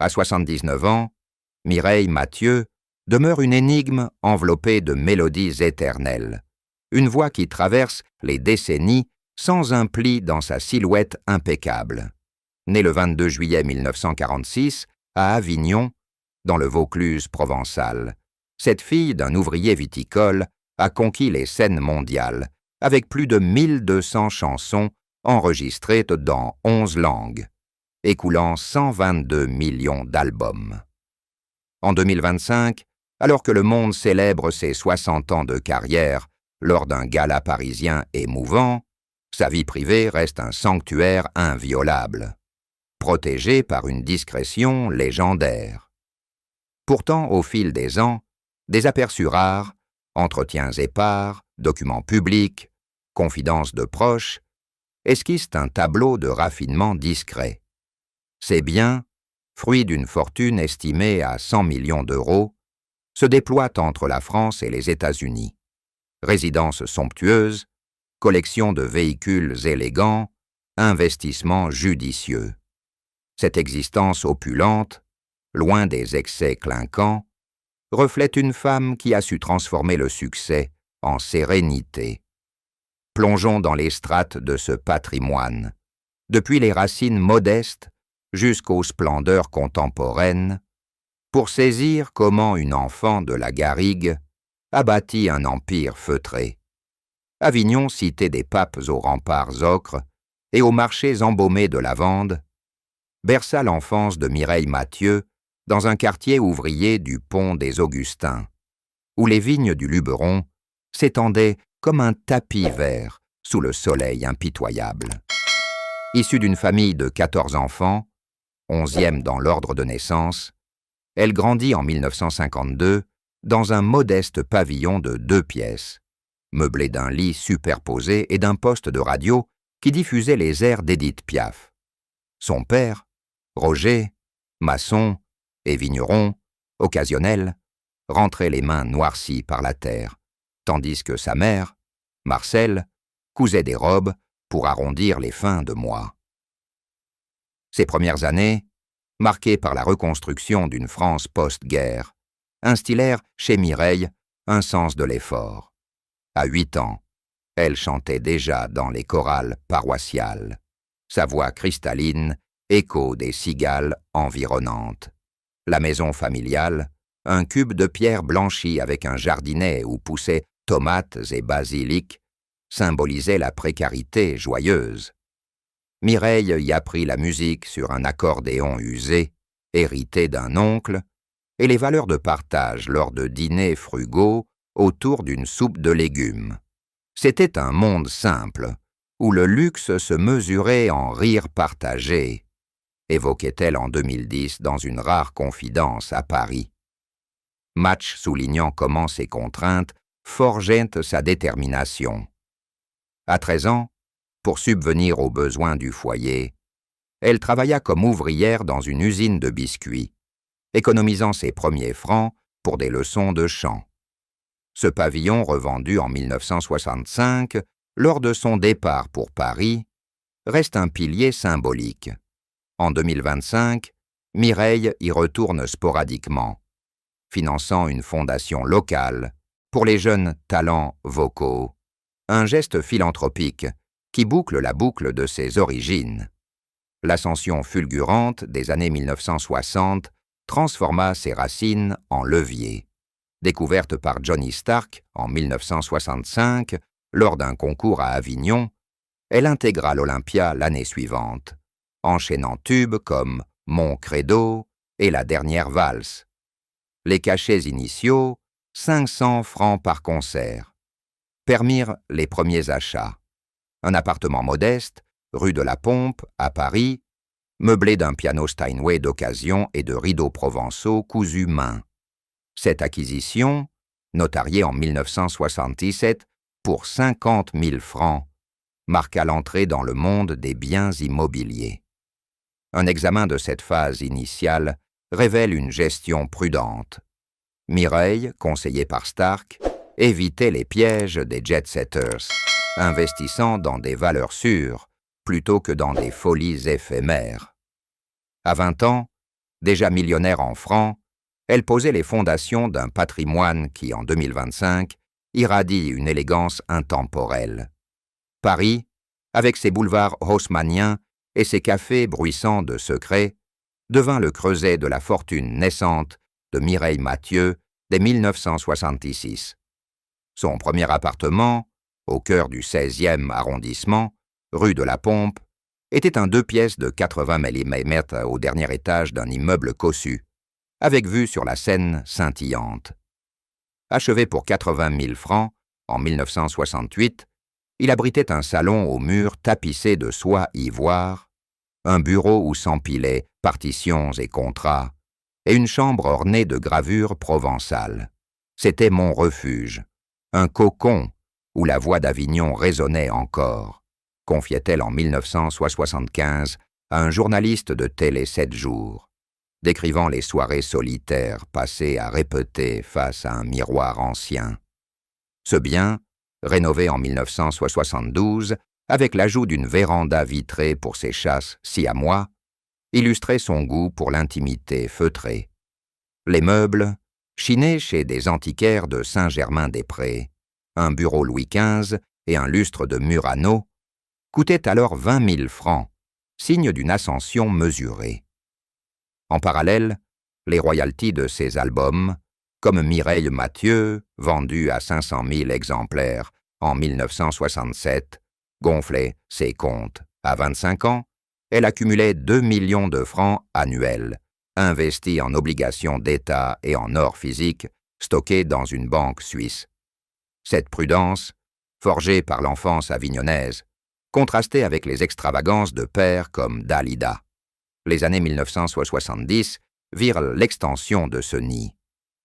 À 79 ans, Mireille Mathieu demeure une énigme enveloppée de mélodies éternelles, une voix qui traverse les décennies sans un pli dans sa silhouette impeccable. Née le 22 juillet 1946 à Avignon, dans le Vaucluse provençal, cette fille d'un ouvrier viticole a conquis les scènes mondiales, avec plus de 1200 chansons enregistrées dans 11 langues, écoulant 122 millions d'albums. En 2025, alors que le monde célèbre ses 60 ans de carrière lors d'un gala parisien émouvant, sa vie privée reste un sanctuaire inviolable, protégé par une discrétion légendaire. Pourtant, au fil des ans, des aperçus rares, entretiens épars, documents publics, confidences de proches, esquissent un tableau de raffinement discret. Ces biens, fruits d'une fortune estimée à 100 millions d'euros, se déploient entre la France et les États-Unis. Résidences somptueuses, collection de véhicules élégants, investissements judicieux. Cette existence opulente, loin des excès clinquants, reflète une femme qui a su transformer le succès en sérénité. Plongeons dans les strates de ce patrimoine, depuis les racines modestes jusqu'aux splendeurs contemporaines, pour saisir comment une enfant de la garrigue a bâti un empire feutré. Avignon, cité des papes aux remparts ocres et aux marchés embaumés de lavande, berça l'enfance de Mireille Mathieu dans un quartier ouvrier du pont des Augustins, où les vignes du Luberon s'étendaient comme un tapis vert sous le soleil impitoyable. Issue d'une famille de 14 enfants, 11e dans l'ordre de naissance, elle grandit en 1952 dans un modeste pavillon de 2 pièces, meublé d'un lit superposé et d'un poste de radio qui diffusait les airs d'Édith Piaf. Son père, Roger, maçon et vigneron, occasionnel, rentrait les mains noircies par la terre, tandis que sa mère, Marcelle, cousait des robes pour arrondir les fins de mois. Ces premières années, marquées par la reconstruction d'une France post-guerre, instillèrent chez Mireille un sens de l'effort. À 8 ans, elle chantait déjà dans les chorales paroissiales. Sa voix cristalline, écho des cigales environnantes. La maison familiale, un cube de pierre blanchie avec un jardinet où poussaient tomates et basilic, symbolisait la précarité joyeuse. Mireille y apprit la musique sur un accordéon usé, hérité d'un oncle, et les valeurs de partage lors de dîners frugaux autour d'une soupe de légumes. C'était un monde simple, où le luxe se mesurait en rires partagés, évoquait-elle en 2010 dans une rare confidence à Paris. Match soulignant comment ces contraintes forgeaient sa détermination. À 13 ans, pour subvenir aux besoins du foyer, elle travailla comme ouvrière dans une usine de biscuits, économisant ses premiers francs pour des leçons de chant. Ce pavillon, revendu en 1965, lors de son départ pour Paris, reste un pilier symbolique. En 2025, Mireille y retourne sporadiquement, finançant une fondation locale pour les jeunes talents vocaux, un geste philanthropique qui boucle la boucle de ses origines. L'ascension fulgurante des années 1960 transforma ses racines en levier. Découverte par Johnny Stark en 1965, lors d'un concours à Avignon, elle intégra l'Olympia l'année suivante, enchaînant tubes comme Mon Credo et La Dernière Valse. Les cachets initiaux, 500 francs par concert, permirent les premiers achats. Un appartement modeste, rue de la Pompe, à Paris, meublé d'un piano Steinway d'occasion et de rideaux provençaux cousus main. Cette acquisition, notariée en 1977 pour 50 000 francs, marqua l'entrée dans le monde des biens immobiliers. Un examen de cette phase initiale révèle une gestion prudente. Mireille, conseillée par Stark, évitait les pièges des jet-setters, investissant dans des valeurs sûres plutôt que dans des folies éphémères. À 20 ans, Déjà millionnaire en francs, elle posait les fondations d'un patrimoine qui, en 2025, irradie une élégance intemporelle. Paris, avec ses boulevards haussmanniens et ses cafés bruissants de secrets, devint le creuset de la fortune naissante de Mireille Mathieu dès 1966. Son premier appartement, au cœur du 16e arrondissement, rue de la Pompe, était un 2 pièces de 80 mm au dernier étage d'un immeuble cossu, avec vue sur la Seine scintillante. Achevé pour 80 000 francs en 1968, il abritait un salon aux murs tapissés de soie ivoire, un bureau où s'empilaient partitions et contrats, et une chambre ornée de gravures provençales. C'était mon refuge, un cocon où la voix d'Avignon résonnait encore, confiait-elle en 1975 à un journaliste de Télé 7 jours, décrivant les soirées solitaires passées à répéter face à un miroir ancien. Ce bien, rénové en 1972, avec l'ajout d'une véranda vitrée pour ses chasses siamois, illustrait son goût pour l'intimité feutrée. Les meubles, chinés chez des antiquaires de Saint-Germain-des-Prés, un bureau Louis XV et un lustre de Murano, coûtaient alors 20 000 francs, signe d'une ascension mesurée. En parallèle, les royalties de ses albums, comme Mireille Mathieu, vendu à 500 000 exemplaires en 1967, gonflaient ses comptes. À 25 ans, elle accumulait 2 millions de francs annuels, investis en obligations d'État et en or physique, stockés dans une banque suisse. Cette prudence, forgée par l'enfance avignonnaise, contrastait avec les extravagances de pères comme Dalida. Les années 1970 virent l'extension de ce nid.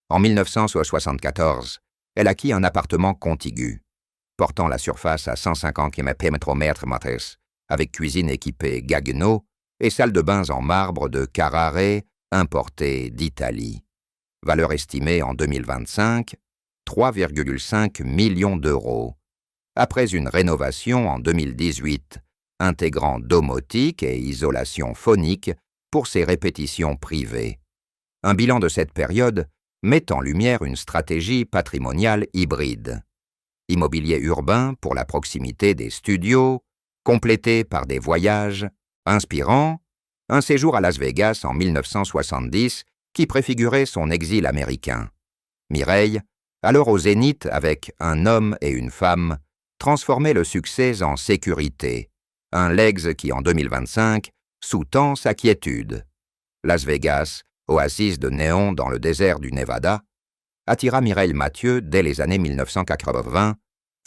En 1974, elle acquit un appartement contigu, portant la surface à 150 km², avec cuisine équipée Gaggenau et salle de bains en marbre de Carrare importée d'Italie. Valeur estimée en 2025, 3,5 millions d'euros, après une rénovation en 2018, intégrant domotique et isolation phonique pour ses répétitions privées. Un bilan de cette période met en lumière une stratégie patrimoniale hybride. Immobilier urbain pour la proximité des studios, complété par des voyages inspirants, un séjour à Las Vegas en 1970 qui préfigurait son exil américain. Mireille, alors au zénith avec Un homme et une femme, transformait le succès en sécurité, un legs qui en 2025 sous-tend sa quiétude. Las Vegas, oasis de néon dans le désert du Nevada, attira Mireille Mathieu dès les années 1980,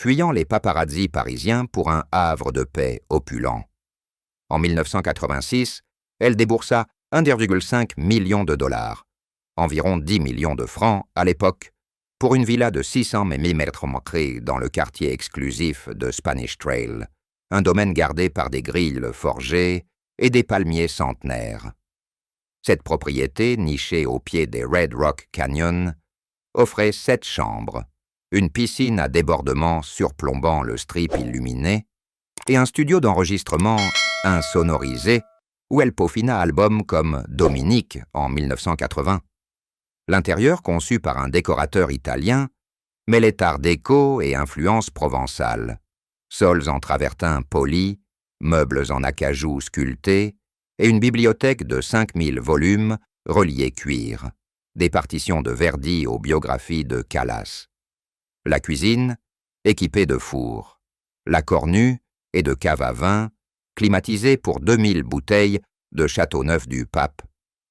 fuyant les paparazzis parisiens pour un havre de paix opulent. En 1986, elle déboursa 1,5 million de dollars, environ 10 millions de francs à l'époque, pour une villa de 600 mm² dans le quartier exclusif de Spanish Trail, un domaine gardé par des grilles forgées et des palmiers centenaires. Cette propriété, nichée au pied des Red Rock Canyon, offrait 7 chambres, une piscine à débordement surplombant le strip illuminé et un studio d'enregistrement insonorisé où elle peaufina albums comme Dominique en 1980. L'intérieur, conçu par un décorateur italien, mêlait art déco et influences provençales. Sols en travertin polis, meubles en acajou sculptés et une bibliothèque de 5000 volumes reliés cuir, des partitions de Verdi aux biographies de Calas. La cuisine, équipée de fours. La cornue et de cave à vin, climatisée pour 2000 bouteilles de Châteauneuf du Pape,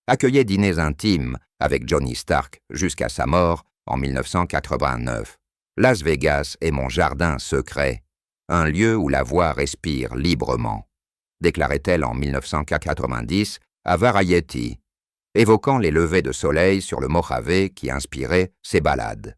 accueillait dîners intimes avec Johnny Stark jusqu'à sa mort en 1989. Las Vegas est mon jardin secret, un lieu où la voix respire librement, déclarait-elle en 1990 à Variety, évoquant les levées de soleil sur le Mojave qui inspiraient ses ballades.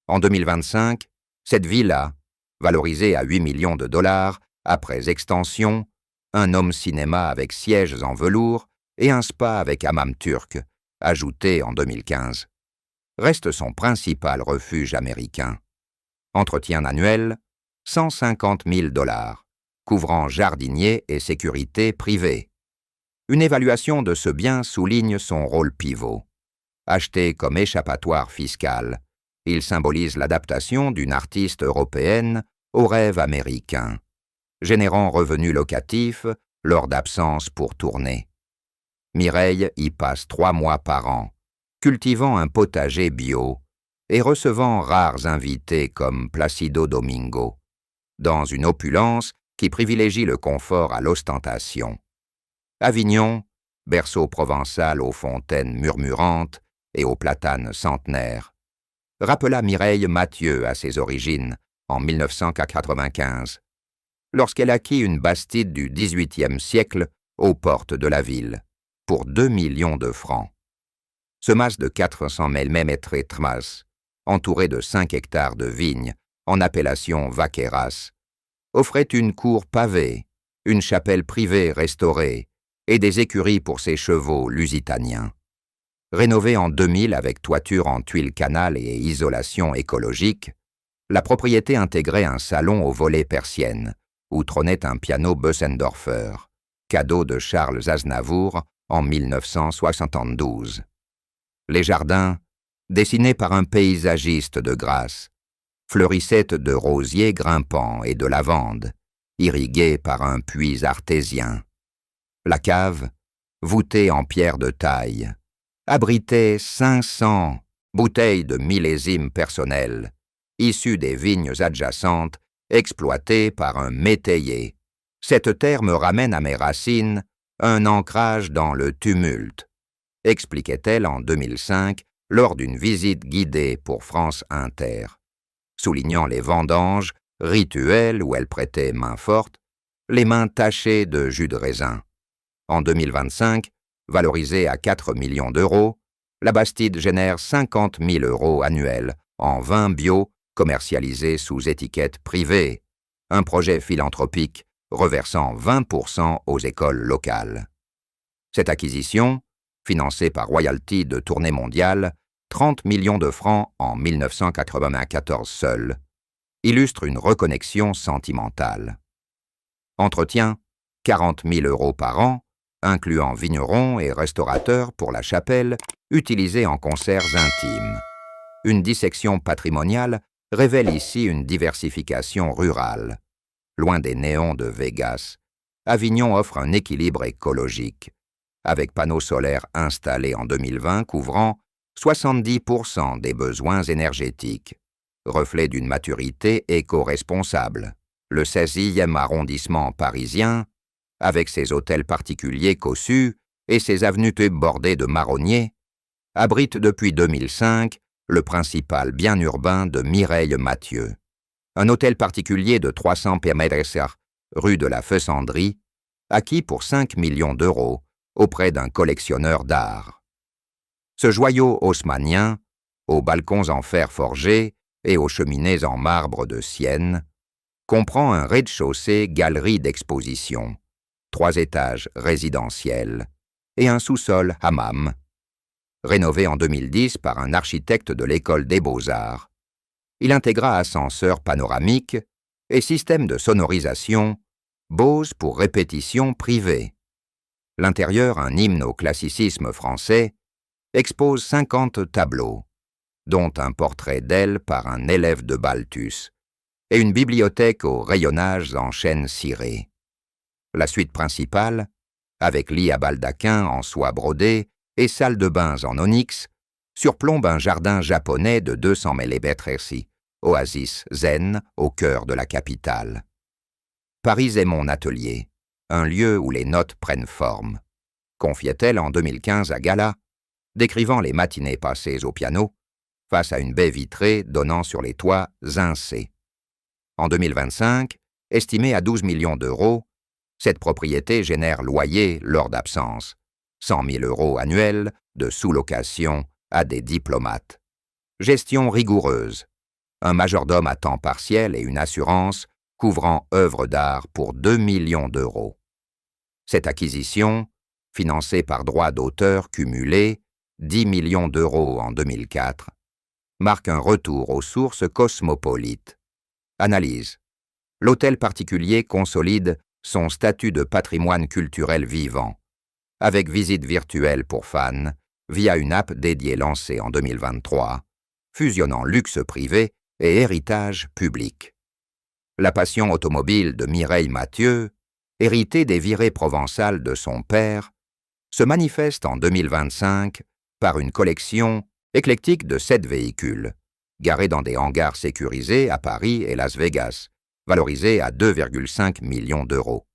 En 2025, cette villa, valorisée à 8 millions de dollars, après extension, un home cinéma avec sièges en velours et un spa avec hammam turc, ajouté en 2015, reste son principal refuge américain. Entretien annuel, 150 000 $, couvrant jardinier et sécurité privée. Une évaluation de ce bien souligne son rôle pivot. Acheté comme échappatoire fiscal, il symbolise l'adaptation d'une artiste européenne au rêve américain, générant revenus locatifs lors d'absences pour tourner. Mireille y passe 3 mois par an, cultivant un potager bio et recevant rares invités comme Placido Domingo, dans une opulence qui privilégie le confort à l'ostentation. Avignon, berceau provençal aux fontaines murmurantes et aux platanes centenaires, rappela Mireille Mathieu à ses origines en 1995, lorsqu'elle acquit une bastide du XVIIIe siècle aux portes de la ville, pour 2 millions de francs. Ce mas de 400 mm, entouré de 5 hectares de vignes en appellation Vaqueras, offrait une cour pavée, une chapelle privée restaurée et des écuries pour ses chevaux lusitaniens. Rénovée en 2000 avec toiture en tuiles canal et isolation écologique, la propriété intégrait un salon aux volets persiennes, où trônait un piano Bösendorfer, cadeau de Charles Aznavour en 1972. Les jardins, dessinés par un paysagiste de Grasse, fleurissaient de rosiers grimpants et de lavandes, irrigués par un puits artésien. La cave, voûtée en pierre de taille, abritait 500 bouteilles de millésimes personnels, issues des vignes adjacentes, exploitées par un métayer. Cette terre me ramène à mes racines, un ancrage dans le tumulte, expliquait-elle en 2005 lors d'une visite guidée pour France Inter, soulignant les vendanges, rituels où elle prêtait main forte, les mains tachées de jus de raisin. En 2025, valorisée à 4 millions d'euros, la bastide génère 50 000 € annuels en vin bio commercialisé sous étiquette privée, un projet philanthropique reversant 20% aux écoles locales. Cette acquisition, financée par royalty de tournée mondiale, 30 millions de francs en 1994 seul, illustre une reconnexion sentimentale. Entretien, 40 000 € par an, incluant vignerons et restaurateurs pour la chapelle, utilisée en concerts intimes. Une dissection patrimoniale révèle ici une diversification rurale. Loin des néons de Vegas, Avignon offre un équilibre écologique, avec panneaux solaires installés en 2020 couvrant 70% des besoins énergétiques, reflet d'une maturité éco-responsable. Le 16e arrondissement parisien, avec ses hôtels particuliers cossus et ses avenues bordées de marronniers, abrite depuis 2005 le principal bien urbain de Mireille Mathieu. Un hôtel particulier de 300 m², rue de la Fessandrie, acquis pour 5 millions d'euros auprès d'un collectionneur d'art. Ce joyau haussmannien, aux balcons en fer forgé et aux cheminées en marbre de Sienne, comprend un rez-de-chaussée galerie d'exposition, 3 étages résidentiels et un sous-sol hammam. Rénové en 2010 par un architecte de l'École des Beaux-Arts, il intégra ascenseur panoramique et système de sonorisation Bose pour répétition privée. L'intérieur, un hymne au classicisme français, expose 50 tableaux, dont un portrait d'elle par un élève de Balthus, et une bibliothèque aux rayonnages en chêne ciré. La suite principale, avec lit à baldaquin en soie brodée et salle de bains en onyx, surplombe un jardin japonais de 200 mm², oasis zen au cœur de la capitale. Paris est mon atelier, un lieu où les notes prennent forme, confiait-elle en 2015 à Gala, décrivant les matinées passées au piano, face à une baie vitrée donnant sur les toits zincés. En 2025, estimée à 12 millions d'euros, cette propriété génère loyer lors d'absence, 100 000 € annuels de sous-location à des diplomates. Gestion rigoureuse, un majordome à temps partiel et une assurance couvrant œuvres d'art pour 2 millions d'euros. Cette acquisition, financée par droits d'auteur cumulés, 10 millions d'euros en 2004, marque un retour aux sources cosmopolites. Analyse. L'hôtel particulier consolide son statut de patrimoine culturel vivant, avec visite virtuelle pour fans, via une app dédiée lancée en 2023, fusionnant luxe privé et héritage public. La passion automobile de Mireille Mathieu, héritée des virées provençales de son père, se manifeste en 2025 par une collection éclectique de 7 véhicules, garés dans des hangars sécurisés à Paris et Las Vegas, valorisés à 2,5 millions d'euros.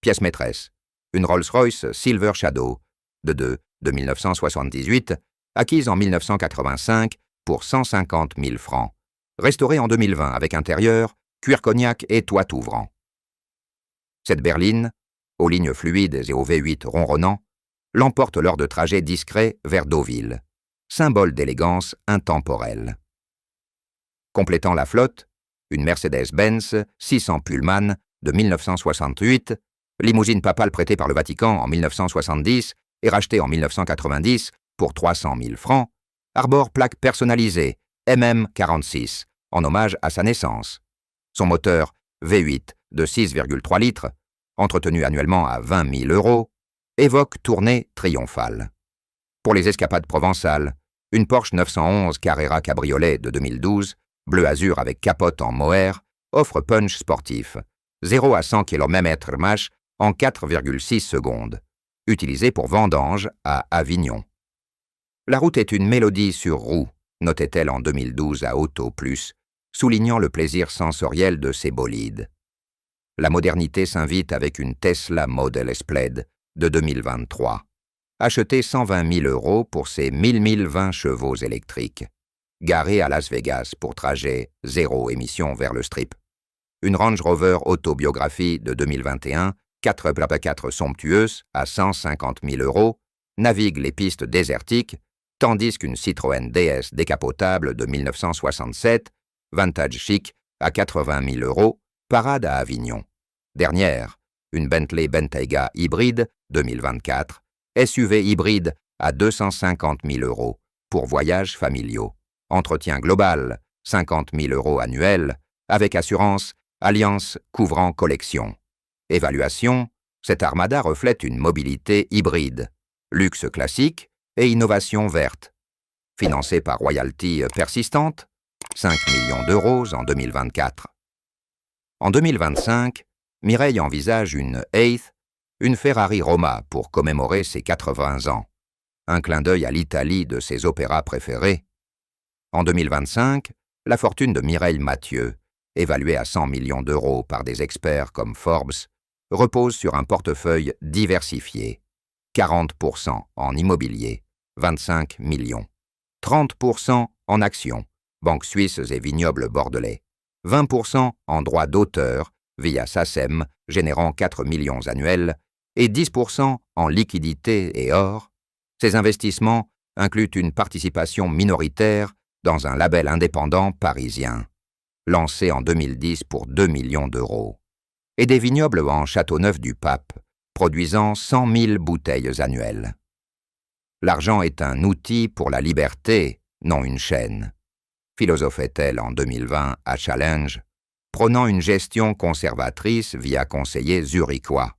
Pièce maîtresse, une Rolls-Royce Silver Shadow de 1978, acquise en 1985 pour 150 000 francs, restaurée en 2020 avec intérieur, cuir cognac et toit ouvrant. Cette berline, aux lignes fluides et au V8 ronronnant, l'emporte lors de trajets discrets vers Deauville, symbole d'élégance intemporelle. Complétant la flotte, une Mercedes-Benz 600 Pullman de 1968, limousine papale prêtée par le Vatican en 1970 et rachetée en 1990 pour 300 000 francs, arbore plaque personnalisée MM46 en hommage à sa naissance. Son moteur V8 de 6,3 litres, entretenu annuellement à 20 000 euros, évoque tournée triomphale. Pour les escapades provençales, une Porsche 911 Carrera Cabriolet de 2012, bleu azur avec capote en mohair, offre punch sportif, 0 à 100 km/h en 4,6 secondes, utilisé pour vendange à Avignon. La route est une mélodie sur roue, notait-elle en 2012 à Auto Plus, soulignant le plaisir sensoriel de ces bolides. La modernité s'invite avec une Tesla Model S Plaid de 2023, achetée 120 000 euros pour ses 1020 chevaux électriques, garée à Las Vegas pour trajet zéro émission vers le Strip. Une Range Rover Autobiographie de 2021, 4x4 somptueuse à 150 000 euros, navigue les pistes désertiques, tandis qu'une Citroën DS décapotable de 1967, vintage chic à 80 000 euros, parade à Avignon. Dernière, une Bentley Bentayga hybride 2024, SUV hybride à 250 000 euros pour voyages familiaux. Entretien global, 50 000 euros annuels, avec assurance, alliance couvrant collection. Évaluation, cette armada reflète une mobilité hybride, luxe classique et innovation verte. Financée par royalty persistante, 5 millions d'euros en 2024. En 2025, Mireille envisage une Eighth, une Ferrari Roma pour commémorer ses 80 ans. Un clin d'œil à l'Italie de ses opéras préférés. En 2025, la fortune de Mireille Mathieu, évaluée à 100 millions d'euros par des experts comme Forbes, repose sur un portefeuille diversifié. 40% en immobilier, 25 millions. 30% en actions, banques suisses et vignobles bordelais. 20% en droits d'auteur, via SACEM, générant 4 millions annuels, et 10% en liquidités et or. Ces investissements incluent une participation minoritaire dans un label indépendant parisien, lancé en 2010 pour 2 millions d'euros, et des vignobles en Châteauneuf-du-Pape, produisant 100 000 bouteilles annuelles. L'argent est un outil pour la liberté, non une chaîne, philosophait-elle en 2020 à Challenge, prônant une gestion conservatrice via conseillers zurichois.